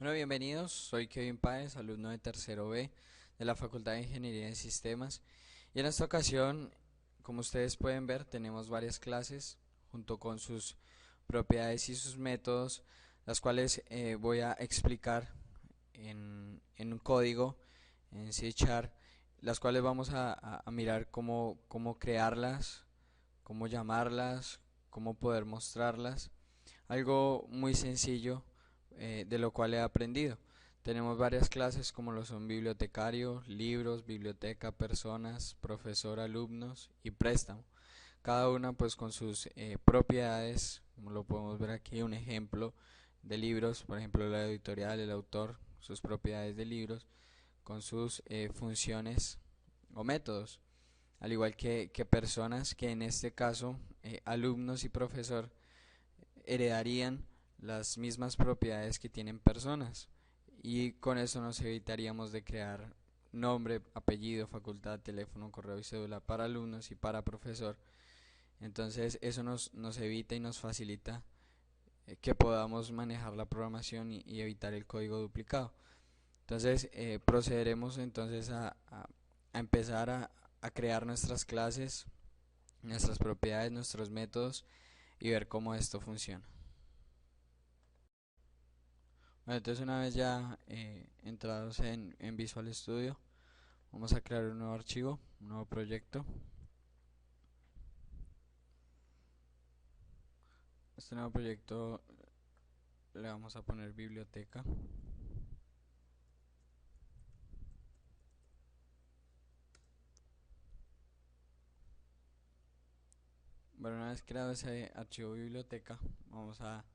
Bueno, bienvenidos. Soy Kevin Páez, alumno de tercero B de la Facultad de Ingeniería en Sistemas. Y en esta ocasión, como ustedes pueden ver, tenemos varias clases junto con sus propiedades y sus métodos, las cuales voy a explicar en un código, en C#, las cuales vamos a mirar cómo crearlas, cómo llamarlas, cómo poder mostrarlas. Algo muy sencillo de lo cual he aprendido. Tenemos varias clases como lo son bibliotecario, libros, biblioteca, personas, profesor, alumnos y préstamo. Cada una pues con sus propiedades, como lo podemos ver aquí, un ejemplo de libros, por ejemplo la editorial, el autor, sus propiedades de libros, con sus funciones o métodos, al igual que personas que en este caso alumnos y profesor heredarían las mismas propiedades que tienen personas y con eso nos evitaríamos de crear nombre, apellido, facultad, teléfono, correo y cédula para alumnos y para profesor. Entonces eso nos evita y nos facilita que podamos manejar la programación y evitar el código duplicado. Entonces procederemos entonces a empezar a crear nuestras clases, nuestras propiedades, nuestros métodos y ver cómo esto funciona. Bueno, entonces una vez ya entrados en Visual Studio, vamos a crear un nuevo archivo, un nuevo proyecto. Este nuevo proyecto le vamos a poner biblioteca. Bueno, una vez creado ese archivo biblioteca, vamos a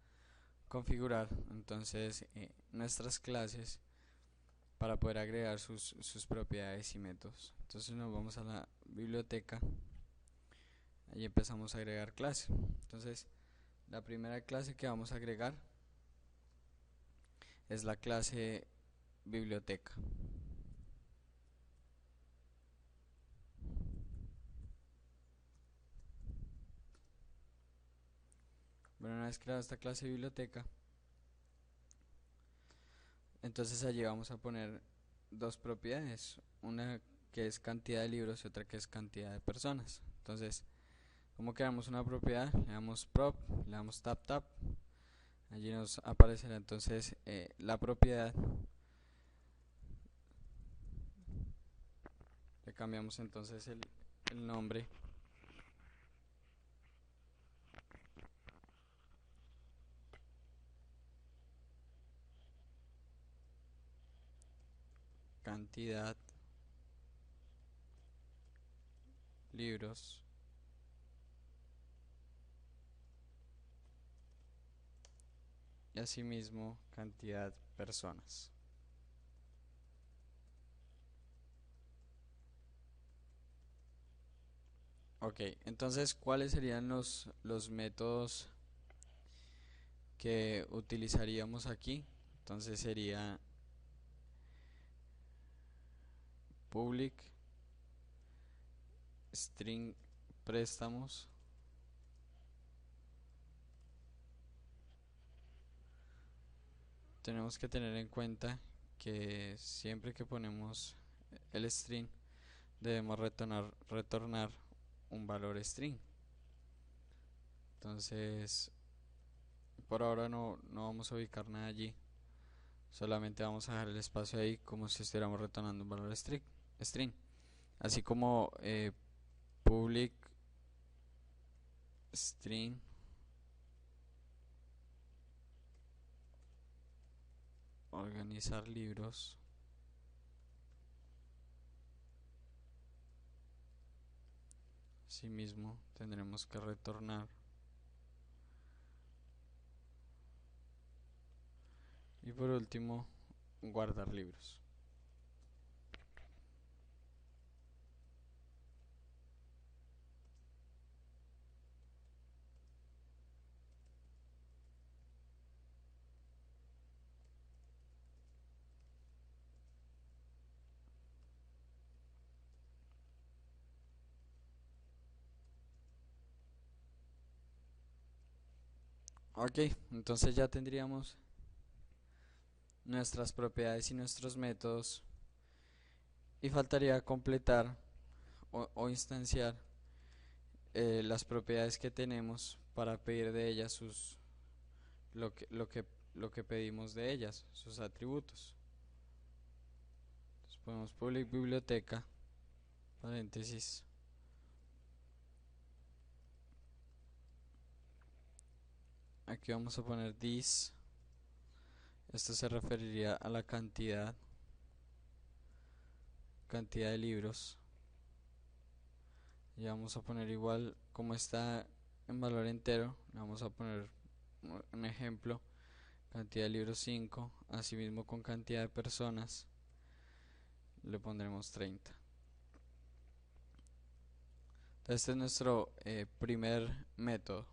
configurar entonces nuestras clases para poder agregar sus propiedades y métodos. Entonces nos vamos a la biblioteca y empezamos a agregar clases. Entonces la primera clase que vamos a agregar es la clase biblioteca. Bueno, una vez creada esta clase biblioteca, entonces allí vamos a poner dos propiedades, una que es cantidad de libros y otra que es cantidad de personas. Entonces, como creamos una propiedad, le damos prop, le damos tap tap, allí nos aparecerá entonces la propiedad, le cambiamos entonces el nombre, cantidad, libros, y asimismo cantidad personas. Ok, entonces, ¿cuáles serían los métodos que utilizaríamos aquí? Entonces sería public string préstamos, tenemos que tener en cuenta que siempre que ponemos el string debemos retornar un valor string. Entonces por ahora no vamos a ubicar nada allí, solamente vamos a dejar el espacio ahí como si estuviéramos retornando un valor string. Así como public string organizar libros. Asimismo tendremos que retornar. Y por último, guardar libros. Ok, entonces ya tendríamos nuestras propiedades y nuestros métodos, y faltaría completar o instanciar las propiedades que tenemos para pedir de ellas lo que, lo que, lo que pedimos de ellas, sus atributos. Entonces ponemos public biblioteca, paréntesis, aquí vamos a poner this, esto se referiría a la cantidad de libros, y vamos a poner igual como está en valor entero, le vamos a poner un ejemplo, cantidad de libros 5, asimismo con cantidad de personas le pondremos 30. Este es nuestro primer método,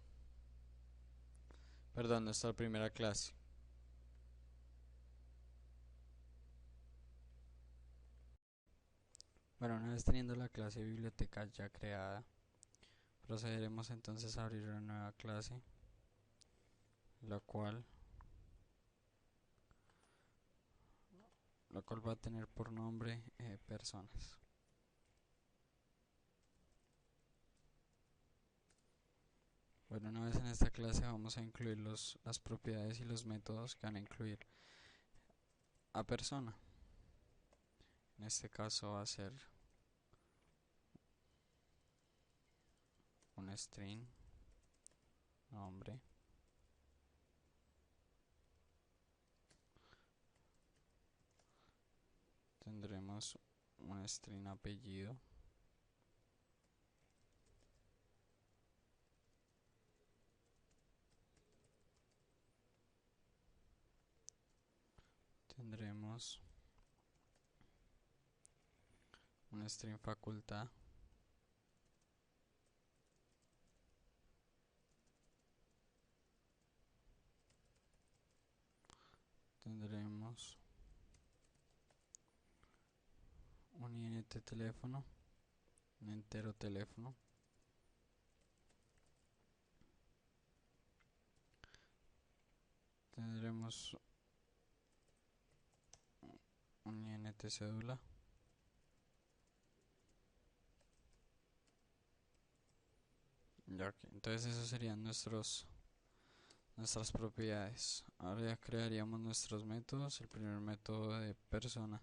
perdón, nuestra primera clase. Bueno, una vez teniendo la clase de biblioteca ya creada, procederemos entonces a abrir una nueva clase, la cual va a tener por nombre personas. Bueno, una vez en esta clase vamos a incluir las propiedades y los métodos que van a incluir a persona. En este caso va a ser un string, nombre, tendremos un string apellido, tendremos un string facultad, tendremos un int teléfono, un entero teléfono, tendremos un int cédula, ya que entonces esos serían nuestras propiedades. Ahora ya crearíamos nuestros métodos. El primer método de persona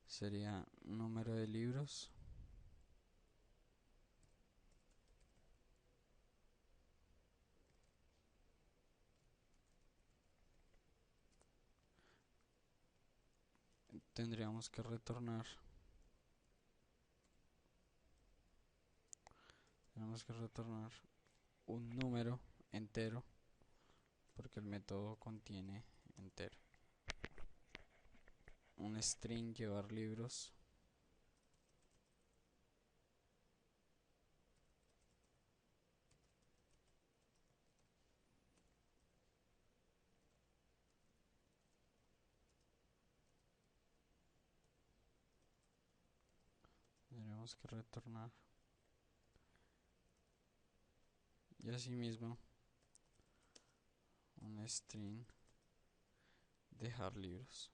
sería número de libros, tendríamos que retornar un número entero porque el método contiene entero. Un string llevar libros, tendremos que retornar, y asimismo un string dejar libros.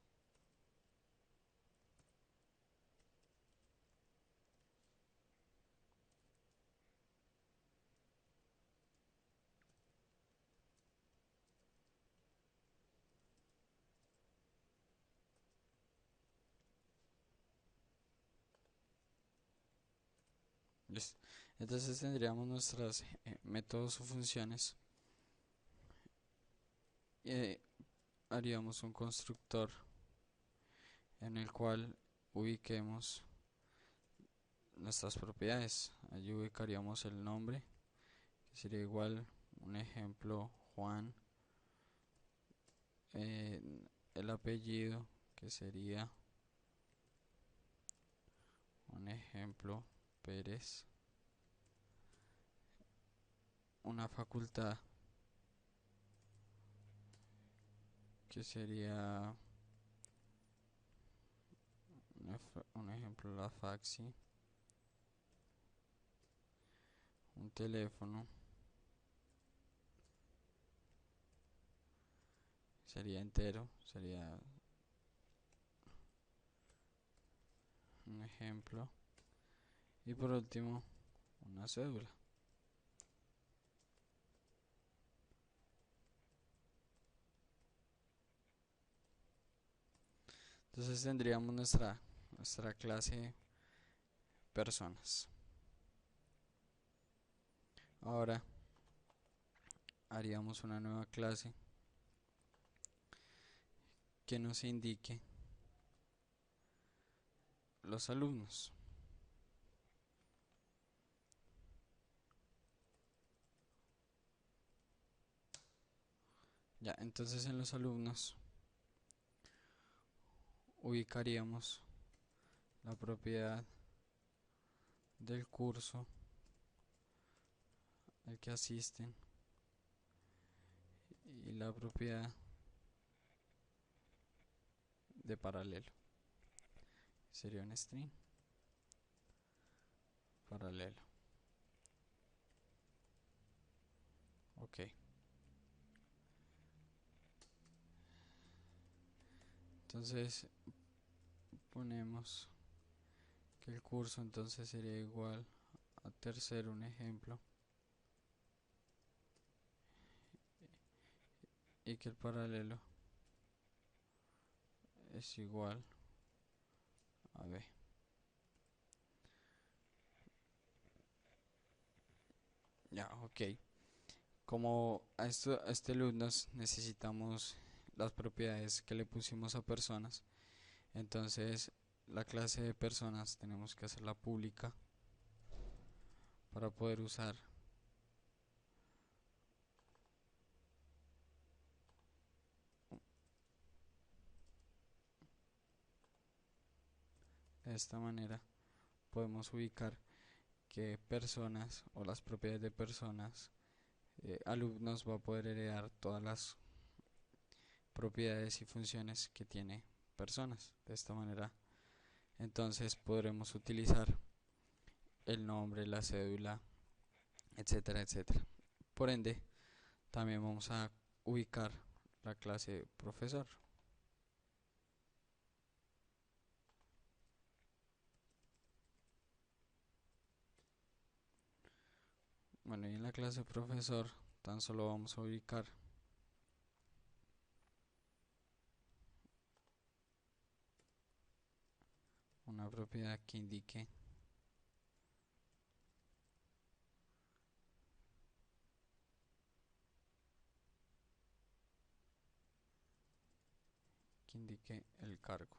Listo. Entonces tendríamos nuestros métodos o funciones, y haríamos un constructor en el cual ubiquemos nuestras propiedades. Allí ubicaríamos el nombre, que sería igual, un ejemplo, Juan, el apellido, que sería un ejemplo, Pérez, una facultad, que sería un ejemplo, la faxi, un teléfono, sería entero, sería un ejemplo, y por último una cédula. Entonces tendríamos nuestra clase personas. Ahora haríamos una nueva clase que nos indique los alumnos. Ya, entonces en los alumnos ubicaríamos la propiedad del curso al que asisten y la propiedad de paralelo. Sería un string paralelo. Ok. Entonces ponemos que el curso entonces sería igual a tercero, un ejemplo, y que el paralelo es igual a B. Ya, ok. Como a este alumnos necesitamos las propiedades que le pusimos a personas, entonces la clase de personas tenemos que hacerla pública para poder usar de esta manera. Podemos ubicar que personas o las propiedades de personas, alumnos va a poder heredar todas las propiedades y funciones que tiene personas. De esta manera entonces podremos utilizar el nombre, la cédula, etcétera, etcétera. Por ende, también vamos a ubicar la clase profesor. Bueno, y en la clase profesor tan solo vamos a ubicar una propiedad que indique el cargo.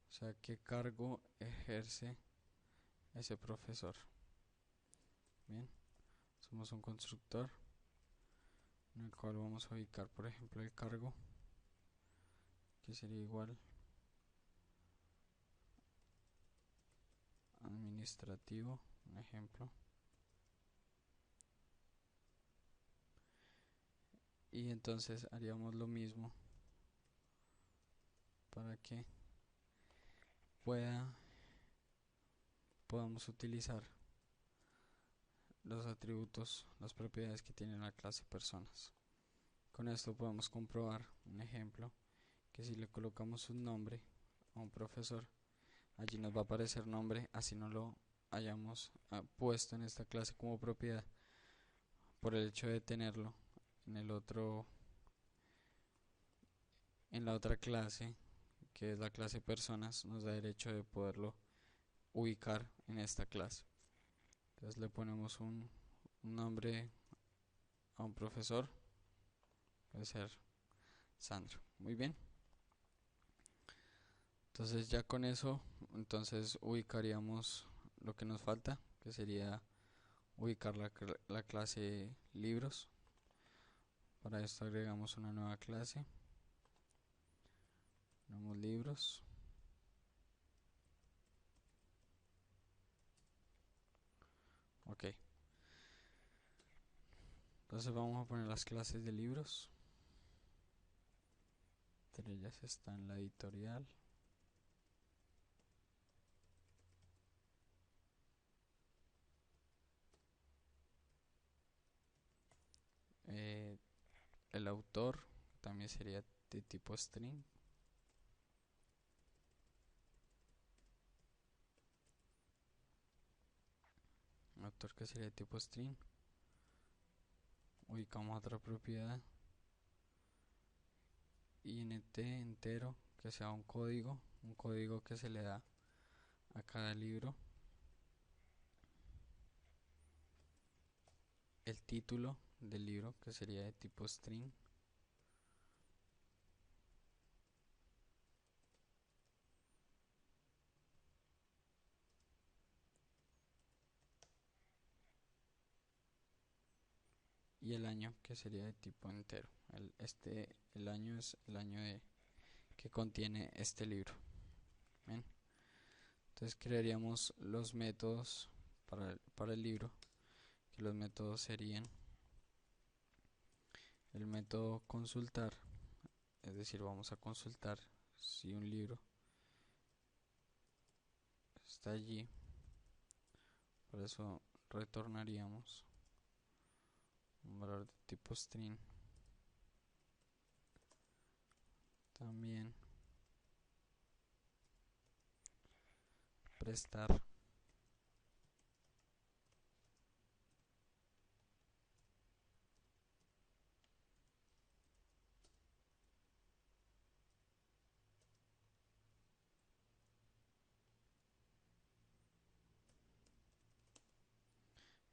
O sea, qué cargo ejerce ese profesor. Bien, somos un constructor en el cual vamos a ubicar, por ejemplo, el cargo, que sería igual administrativo, un ejemplo. Y entonces haríamos lo mismo para que podamos utilizar los atributos, las propiedades que tiene la clase personas. Con esto podemos comprobar un ejemplo, que si le colocamos un nombre a un profesor, allí nos va a aparecer nombre, así no lo hayamos puesto en esta clase como propiedad, por el hecho de tenerlo en en la otra clase, que es la clase personas, nos da derecho de poderlo ubicar en esta clase. Entonces le ponemos un nombre a un profesor, puede ser Sandro. Muy bien. Entonces ya con eso, entonces ubicaríamos lo que nos falta, que sería ubicar la clase libros. Para esto agregamos una nueva clase. Ponemos libros. Ok. Entonces vamos a poner las clases de libros. Entre ellas está en la editorial. El autor también sería de tipo string. autor que sería de tipo string, ubicamos otra propiedad, int entero, que sea un código que se le da a cada libro, el título del libro que sería de tipo string, y el año que sería de tipo entero. El año es el año que contiene este libro. Bien. Entonces crearíamos los métodos para el libro, que los métodos serían el método consultar, es decir, vamos a consultar si un libro está allí, por eso retornaríamos un valor de tipo string. También prestar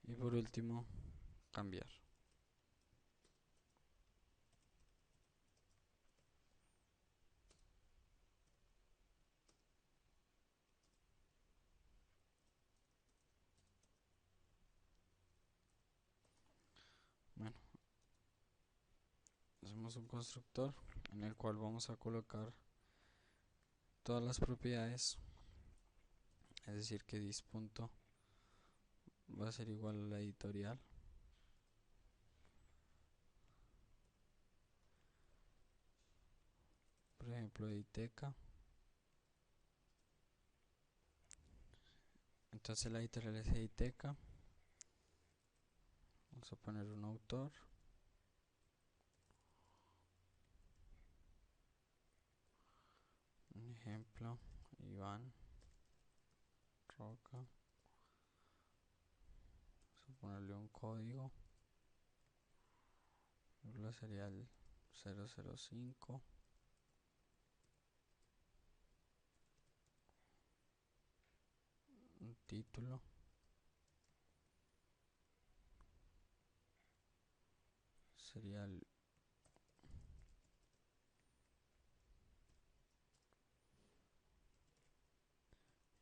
y por último cambiar. Bueno, hacemos un constructor en el cual vamos a colocar todas las propiedades, es decir que dis punto va a ser igual a la editorial, por ejemplo editeca. Entonces la editorial es editeca, vamos a poner un autor, un ejemplo, Iván Roca, vamos a ponerle un código, luego sería el 005, un título, sería el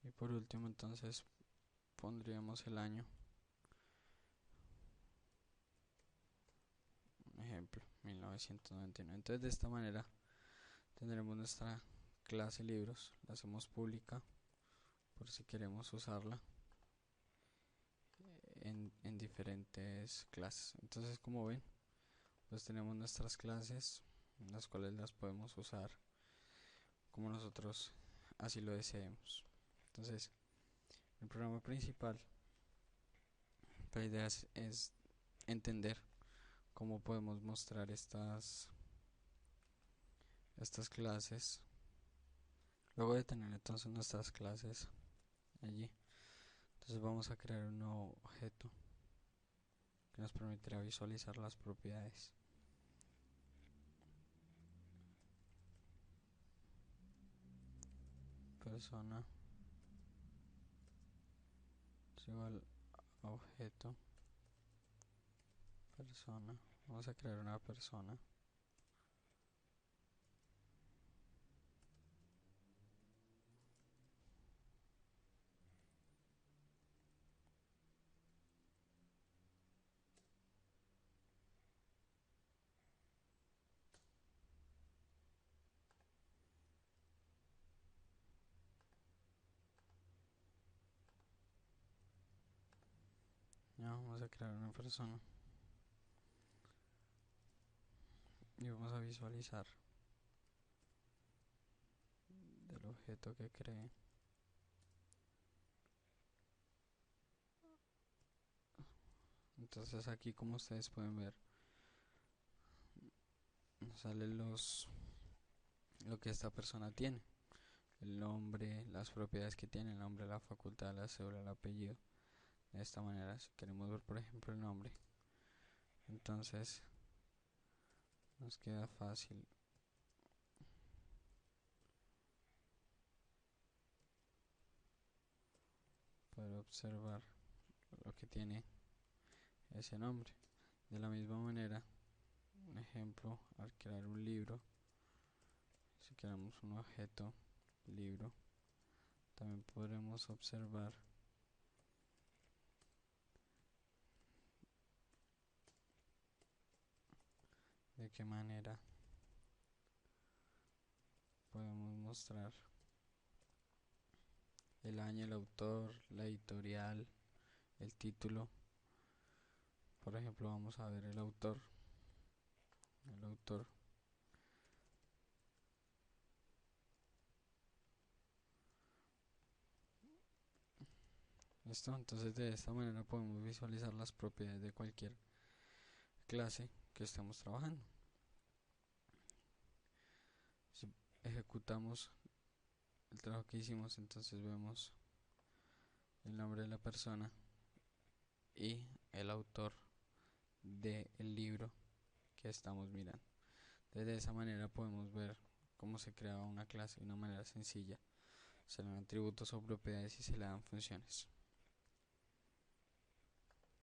y por último entonces pondríamos el año, un ejemplo 1999. Entonces de esta manera tendremos nuestra clase libros, la hacemos pública por si queremos usarla en diferentes clases. Entonces como ven, pues tenemos nuestras clases, las cuales las podemos usar como nosotros así lo deseemos. Entonces el programa principal, la idea es entender cómo podemos mostrar estas clases. Luego de tener entonces nuestras clases allí, entonces vamos a crear un nuevo objeto que nos permitirá visualizar las propiedades. Persona es igual a objeto persona. Vamos a crear una persona. Ya vamos a crear una persona y vamos a visualizar del objeto que cree. Entonces aquí, como ustedes pueden ver, nos salen lo que esta persona tiene, el nombre, las propiedades que tiene, el nombre, la facultad, la cédula, el apellido, de esta manera. Si queremos ver por ejemplo el nombre, entonces nos queda fácil poder observar lo que tiene ese nombre. De la misma manera, un ejemplo, al crear un libro, si creamos un objeto libro, también podremos observar de qué manera podemos mostrar el año, el autor, la editorial, el título. Por ejemplo, vamos a ver el autor. Listo, entonces de esta manera podemos visualizar las propiedades de cualquier clase que estemos trabajando. Si ejecutamos el trabajo que hicimos, entonces vemos el nombre de la persona y el autor del libro que estamos mirando. De esa manera podemos ver cómo se crea una clase de una manera sencilla. Se le dan atributos o propiedades y se le dan funciones.